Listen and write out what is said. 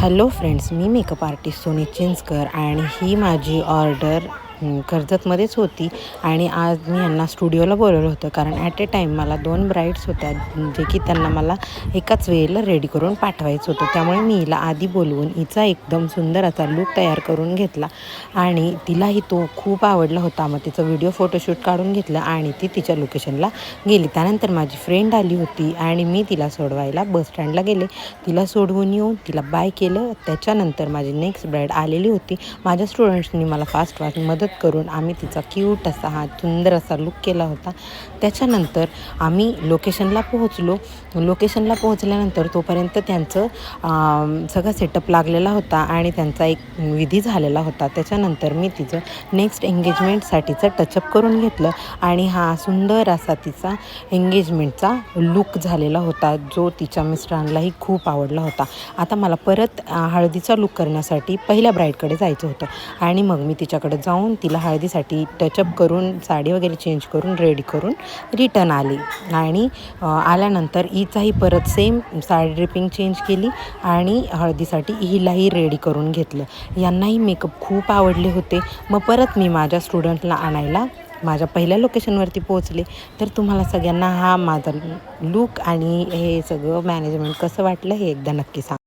Hello friends, मी makeup artist Sony चिंचकर आणि ही माझी order कर्जतमध्येच होती. आणि आज मी यांना स्टुडिओला बोलवलं होतं कारण ॲट ए टाईम मला 2 ब्राईड्स होत्या, जे की त्यांना मला एकाच वेळेला रेडी करून पाठवायचं होतं. त्यामुळे मी हिला आधी बोलवून हिचा एकदम सुंदर असा लूक तयार करून घेतला आणि तिलाही तो खूप आवडला होता. मग तिचं व्हिडिओ फोटोशूट काढून घेतलं आणि ती तिच्या लोकेशनला गेली. त्यानंतर माझी फ्रेंड आली होती आणि मी तिला सोडवायला बस स्टँडला गेले. तिला सोडवून येऊन तिला बाय केलं. त्याच्यानंतर माझी नेक्स्ट ब्राईड आलेली होती. माझ्या स्टुडंट्सनी मला फास्ट मदत करून आम्ही तिचा क्यूट असा हा सुंदर असा लूक केला होता. त्याच्यानंतर आम्ही लोकेशनला पोहोचलो. लोकेशनला पोहोचल्यानंतर तोपर्यंत त्यांचं सगळा सेटअप लागलेला होता आणि त्यांचा एक विधी झालेला होता. त्याच्यानंतर मी तिचं नेक्स्ट एंगेजमेंटसाठीचं टचअप करून घेतलं आणि हा सुंदर असा तिचा एंगेजमेंटचा लूक झालेला होता, जो तिच्या मिस्टरांनाही खूप आवडला होता. आता मला परत हळदीचा लूक करण्यासाठी पहिल्या ब्राईडकडे जायचं होतं आणि मग मी तिच्याकडे जाऊन तिला हळदीसाठी टचअप करून साडी वगैरे चेंज करून रेडी करून रिटर्न आली. आणि आल्यानंतर हिचाही परत सेम साडी ड्रेपिंग चेंज केली आणि हळदीसाठी हिलाही रेडी करून घेतलं. यांनाही मेकअप खूप आवडले होते. मग परत मी माझ्या स्टुडंटला आणायला माझ्या पहिल्या लोकेशनवरती पोहोचले. तर तुम्हाला सगळ्यांना हा माझा लूक आणि हे सगळं मॅनेजमेंट कसं वाटलं हे एकदा नक्की सांगा.